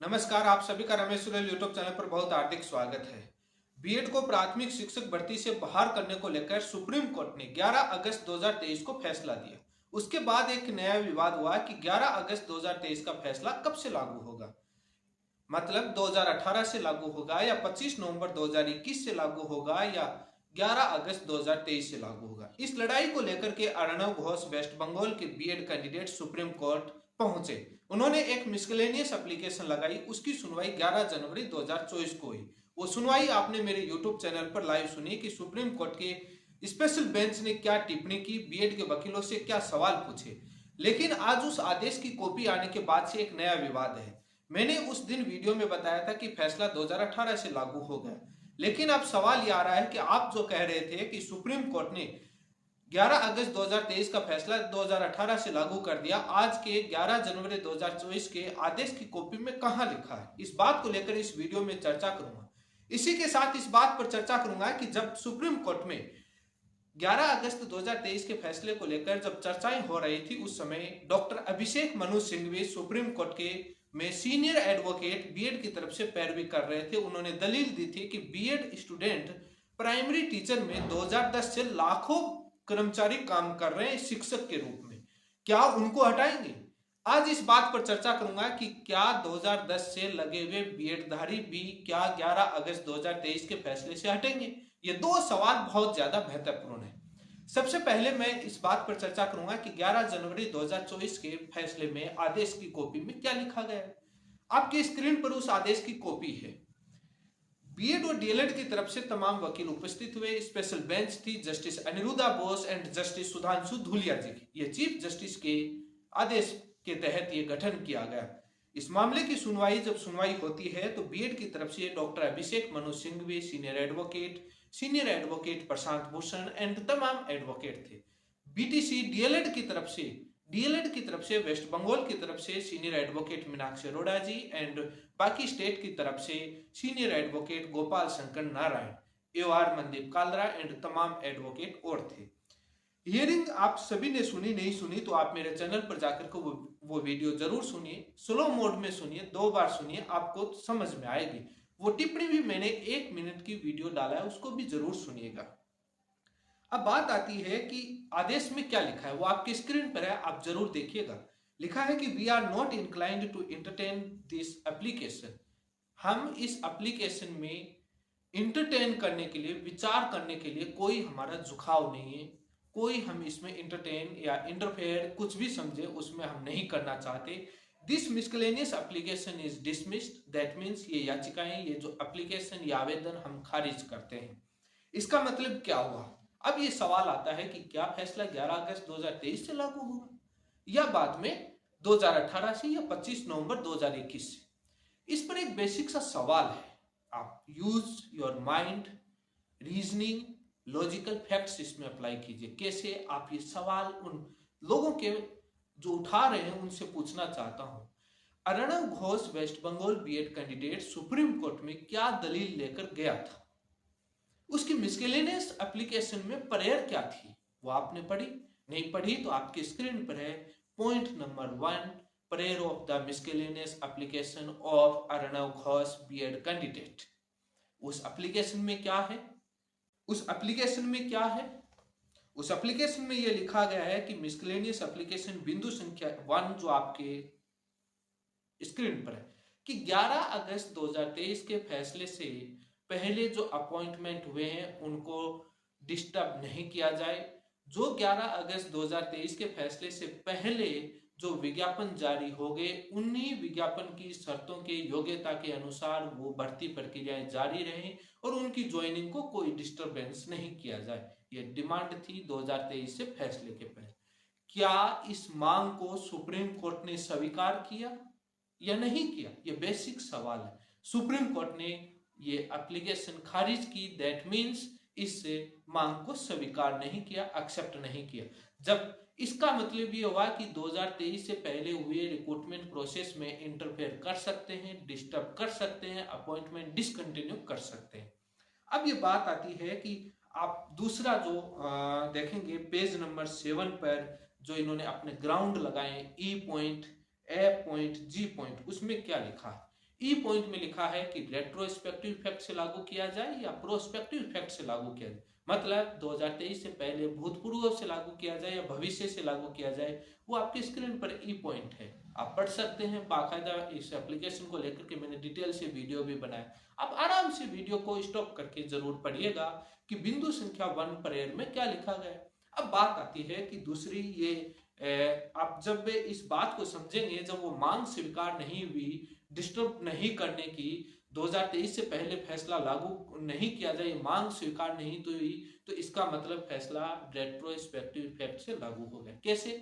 नमस्कार, आप सभी का रमेश सुरेल यूट्यूब चैनल पर बहुत हार्दिक स्वागत है। बीएड को प्राथमिक शिक्षक भर्ती से बाहर करने को लेकर सुप्रीम कोर्ट ने 11 अगस्त 2023 को फैसला दिया। उसके बाद एक नया विवाद हुआ कि 11 अगस्त 2023 का फैसला कब से लागू होगा, मतलब 2018 से लागू होगा या 25 नवंबर 2021 से लागू होगा या 11 अगस्त 2023 से लागू होगा। इस लड़ाई को लेकर के अर्णव घोष वेस्ट बंगाल के बीएड कैंडिडेट सुप्रीम कोर्ट पहुंचे। उन्होंने एक मिसलेनियस एप्लीकेशन लगाई। उसकी सुनवाई 11 जनवरी 2024 को हुई। वो सुनवाई आपने मेरे यूट्यूब चैनल पर लाइव सुनी कि सुप्रीम कोर्ट के स्पेशल बेंच ने क्या टिप्पणी की, बीएड के वकीलों से क्या सवाल पूछे। लेकिन आज उस आदेश की कॉपी आने के बाद से एक नया विवाद है। मैंने उस दिन वीडियो में बताया था कि फैसला 2018 से लागू हो गया, लेकिन अब सवाल ये आ रहा है कि आप जो कह रहे थे कि सुप्रीम कोर्ट ने 11 अगस्त 2023 का फैसला 2018 से लागू कर दिया, आज के 11 जनवरी 2024 के आदेश की कॉपी में कहां लिखा है। इस बात को लेकर इस वीडियो में चर्चा करूंगा। इसी के साथ इस बात पर चर्चा करूंगा कि जब सुप्रीम कोर्ट में 11 अगस्त 2023 के फैसले को लेकर जब चर्चाएं हो रही थी, उस समय doctor Abhishek Manu Singhvi supreme court के में सीनियर एडवोकेट बीएड की तरफ से पैरवी कर रहे थे। उन्होंने दलील दी थी कि बीएड स्टूडेंट प्राइमरी टीचर में 2010 से लाखों कर्मचारी काम कर रहे हैं शिक्षक के रूप में, क्या उनको हटाएंगे। आज इस बात पर चर्चा करूंगा कि क्या 2010 से लगे हुए बीएडधारी भी क्या 11 अगस्त 2023 के फैसले से हटेंगे। ये दो सवाल बहुत ज्यादा महत्वपूर्ण है। सबसे पहले मैं इस बात पर चर्चा करूंगा कि 11 जनवरी 2024 के फैसले में आदेश की कॉपी में क्या लिखा गया है। आपकी स्क्रीन पर उस आदेश की कॉपी है। बीएड और डीएलएड की तरफ से तमाम वकील उपस्थित हुए। स्पेशल बेंच थी justice Aniruddha Bose and justice Sudhanshu Dhulia ji की। ये चीफ जस्टिस के आदेश के तहत ये गठन किया गया। इस मामले की सुनवाई होती है तो बीएड की तरफ से doctor Abhishek Manu Singhvi, senior advocate Prashant Bhushan and तमाम एडवोकेट थे। बीटीसी डीएलएड की तरफ से वेस्ट बंगाल की तरफ से senior advocate Meenakshi Arora ji and बाकी स्टेट की तरफ से senior advocate Gopal Shankar Narayan, AR Mandeep Kalra and तमाम एडवोकेट और थे। हियरिंग आप सभी ने सुनी, नहीं सुनी तो आप मेरे चैनल पर जाकर के वो वीडियो जरूर सुनिए, स्लो मोड में सुनिए, 2 बार सुनिए, आपको समझ में आएगी। वो टिप्पणी भी मैंने 1 मिनट की वीडियो डाला है, उसको भी जरूर सुनिएगा। अब बात आती है कि आदेश में क्या लिखा है, वो आपकी स्क्रीन पर है, आप जरूर देखिएगा। लिखा है कि we are not inclined to entertain this application. हम इस एप्लीकेशन में इंटरटेन करने के लिए, विचार करने के लिए कोई हमारा झुकाव नहीं है। कोई हम इसमें इंटरटेन या इंटरफेयर कुछ भी समझे उसमें हम नहीं करना चाहते। This miscellaneous application is dismissed. That means ये याचिकाएं, ये जो एप्लीकेशन या आवेदन हम खारिज करते हैं। इसका मतलब क्या हुआ। अब ये सवाल आता है कि क्या फैसला 11 अगस्त 2023 से लागू होगा या बाद में 2018 से या 25 नवंबर 2021 से। इस पर एक बेसिक सा सवाल है। आप use your mind, reasoning, logical facts इसमें अप्लाई कीजिए। कैसे आप ये सवाल उन लोगों के जो उठा रहे हैं उनसे पूछना चाहता हूं। Arnav Ghosh West Bengal BEd candidate supreme court में क्या दलील लेकर गया था, उसकी मिसलेनियस एप्लीकेशन में प्रेयर क्या थी, वो आपने पढ़ी? नहीं पढ़ी तो आपकी स्क्रीन पर है point number 1, prayer of the miscellaneous application of Arnav Ghosh BEd candidate. उस एप्लीकेशन में क्या है? उस एप्लीकेशन में यह लिखा गया है कि मिसलेनियस एप्लीकेशन बिंदु संख्या 1 जो आपके स्क्रीन पर है कि 11 अगस्त 2023 के फैसले से पहले जो अपॉइंटमेंट हुए हैं उनको डिस्टर्ब नहीं किया जाए। जो 11 अगस्त 2023 के फैसले से पहले जो विज्ञापन जारी हो गए, उन्हीं विज्ञापन की शर्तों के योग्यता के अनुसार वो भर्ती प्रक्रियाएं जारी रहें और उनकी ज्वाइनिंग को कोई डिस्टरबेंस नहीं किया जाए। ये डिमांड थी 2023 से फैसले के पहले। क्या इस मांग को सुप्रीम कोर्ट ने स्वीकार किया या नहीं किया? ये बेसिक सवाल है। सुप्रीम कोर्ट ने ये एप्लीकेशन खारिज की। दैट मीन्स इस मांग को स्वीकार नहीं किया, एक्सेप्ट नहीं किया। जब इसका मतलब ये हुआ कि 2023 से पहले हुए रिक्रूटमेंट प्रोसेस में इंटरफेयर कर सकते हैं, डिस्टर्ब कर सकते हैं, अपॉइंटमेंट डिसकंटिन्यू कर सकते हैं। अब ये बात आती है कि आप दूसरा जो देखेंगे पेज नंबर 7 पर जो इन्होंने अपने ग्राउंड लगाए, ई पॉइंट, ए पॉइंट, जी पॉइंट, उसमें क्या लिखा है? ई पॉइंट में लिखा है कि रेट्रोस्पेक्टिव इफेक्ट से लागू किया जाए या प्रोस्पेक्टिव इफेक्ट से लागू किया जाए, मतलब 2023 से पहले भूतपूर्व से लागू किया जाए या भविष्य से लागू किया जाए, वो आपकी स्क्रीन पर ई पॉइंट है, आप पढ़ सकते हैं। बाकायदा इस एप्लीकेशन को लेकर के मैंने डिटेल से वीडियो भी बनाया, आप आराम से वीडियो को स्टॉप करके जरूर पढ़िएगा कि बिंदु संख्या 1 पर में क्या लिखा गया। अब बात आती है कि दूसरी ये आप जब इस बात को समझेंगे, जब वो मांग स्वीकार नहीं हुई, डिस्टर्ब नहीं करने की, 2023 से पहले फैसला लागू नहीं किया जाए, मांग स्वीकार नहीं तो हुई, तो इसका मतलब फैसला रेट्रोस्पेक्टिव इफेक्ट से लागू हो गया। कैसे?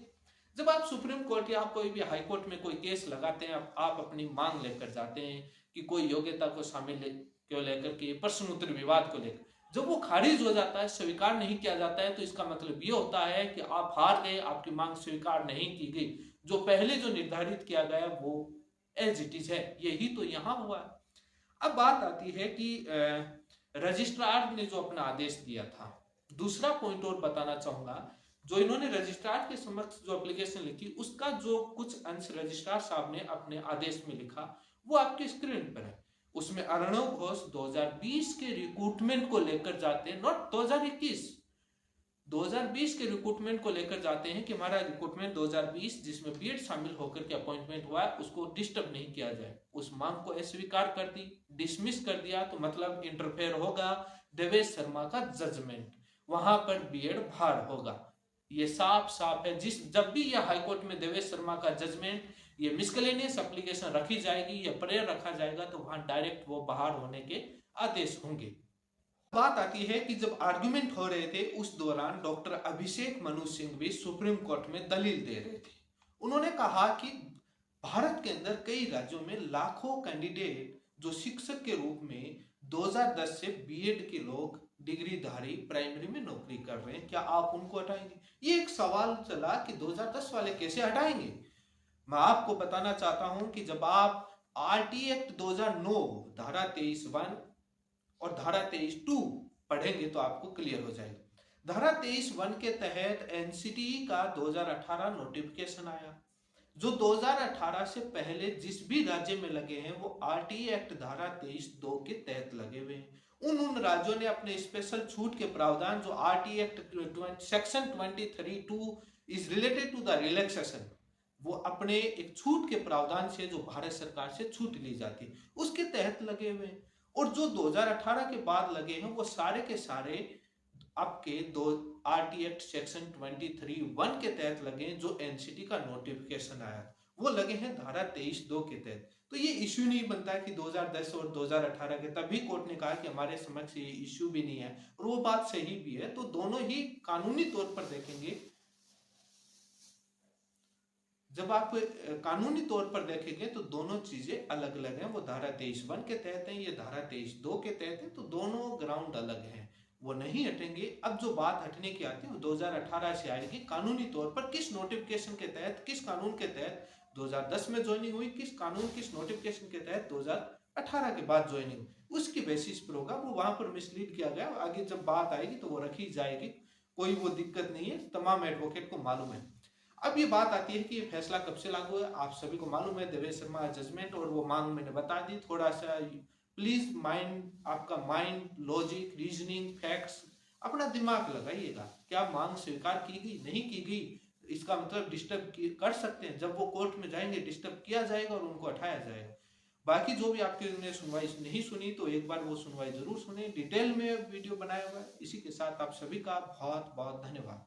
जब आप सुप्रीम कोर्ट या कोई भी हाई कोर्ट में कोई केस लगाते हैं, आप अपनी मांग लेकर जाते हैं कि कोई योग्यता को शामिल क्यों लेकर के प्रश्नोत्तर विवाद को लेकर, जब वो खारिज हो जाता है, स्वीकार नहीं किया जाता है, तो इसका मतलब ये होता है कि आप हार गए, आपकी मांग स्वीकार नहीं की गई, जो पहले जो निर्धारित किया गया वो एज इट इज है। यही तो यहाँ हुआ है। अब बात आती है कि रजिस्ट्रार ने जो अपना आदेश दिया था, दूसरा पॉइंट और बताना चाहूंगा, जो इन्होंने रजिस्ट्रार के समक्ष जो एप्लीकेशन लिखी, उसका जो कुछ अंश रजिस्ट्रार साहब ने अपने आदेश में लिखा वो आपकी स्क्रीन पर है। उसमें अर्णव घोष 2020 के रिक्रूटमेंट को लेकर जाते हैं, नॉट 2021, 2020 के रिक्रूटमेंट को लेकर जाते हैं कि हमारा रिक्रूटमेंट 2020 जिसमें बीएड शामिल होकर के अपॉइंटमेंट हुआ है उसको डिस्टर्ब नहीं किया जाए। उस मांग को अस्वीकार कर दी, डिसमिस कर दिया, तो मतलब इंटरफेयर होगा देवेश शर्मा का जजमेंट, वहां पर बीएड भार होगा। ये साफ साफ है। जब भी यह हाईकोर्ट में देवेश शर्मा का जजमेंट, ये मिसकलेनियस एप्लीकेशन रखी जाएगी या प्रेयर रखा जाएगा, तो वहां डायरेक्ट वो बाहर होने के आदेश होंगे। बात आती है कि जब आर्गुमेंट हो रहे थे उस दौरान डॉक्टर अभिषेक मनु सिंह भी सुप्रीम कोर्ट में दलील दे रहे थे। उन्होंने कहा कि भारत के अंदर कई राज्यों में लाखों कैंडिडेट जो शिक्षक के रूप में 2010 से बीएड के लोग डिग्रीधारी प्राइमरी में नौकरी कर रहे हैं, क्या आप उनको हटाएंगे? ये एक सवाल चला कि 2010 वाले कैसे हटाएंगे। मैं आपको बताना चाहता हूं कि जब आप आरटी एक्ट 2009 धारा 23(1) और धारा 23(2) पढ़ेंगे तो आपको क्लियर हो जाएगा। धारा 23(1) के तहत एनसीटी का 2018 नोटिफिकेशन आया, जो 2018 से पहले जिस भी राज्य में लगे हैं वो आरटी एक्ट धारा 23(2) के तहत लगे हुए हैं। उन राज्यों ने अपने स्पेशल छूट के प्रावधान, जो RT act section 23(2) is related to the relaxation, वो अपने एक छूट के प्रावधान से जो भारत सरकार से छूट ली जाती है उसके तहत लगे हुए हैं। और जो 2018 के बाद लगे हैं वो सारे के सारे आपके आरटी एक्ट सेक्शन 23(1) के तहत लगे हैं। जो एनसीटी का नोटिफिकेशन आया वो लगे हैं धारा 23(2) के तहत। तो ये इश्यू नहीं बनता है कि 2010 और 2018 के, तभी कोर्ट ने कहा कि हमारे समक्ष ये इश्यू भी नहीं है, और वो बात सही भी है। तो दोनों ही कानूनी तौर पर देखेंगे, जब आप कानूनी तौर पर देखेंगे तो दोनों चीजें अलग अलग हैं। वो धारा 23(1) के तहत है, ये धारा 23(2) के तहत है, तो दोनों ग्राउंड अलग हैं, वो नहीं हटेंगे। अब जो बात हटने की आती है वो 2018 से आएगी। कानूनी तौर पर किस नोटिफिकेशन के तहत, किस कानून के तहत 2010 में ज्वाइनिंग हुई, किस कानून, किस नोटिफिकेशन के तहत 2018 के बाद ज्वाइनिंग, उसकी बेसिस पर होगा। वो वहां पर मिसलीड किया गया, आगे जब बात आएगी तो वो रखी जाएगी, कोई वो दिक्कत नहीं है, तमाम एडवोकेट को मालूम है। अब ये बात आती है कि ये फैसला कब से लागू है। आप सभी को मालूम है, देवेश शर्मा जजमेंट और वो मांग मैंने बता दी। थोड़ा सा प्लीज आपका माइंड, लॉजिक, रीजनिंग, फैक्ट्स, अपना दिमाग लगाइएगा। क्या मांग स्वीकार की गई, नहीं की गई, इसका मतलब डिस्टर्ब कर सकते हैं। जब वो कोर्ट में जाएंगे डिस्टर्ब किया जाएगा और उनको हटाया जाएगा। बाकी जो भी आपके सुनवाई नहीं सुनी तो एक बार वो सुनवाई जरूर सुने, डिटेल में वीडियो बनाया हुआ है। इसी के साथ आप सभी का बहुत बहुत धन्यवाद।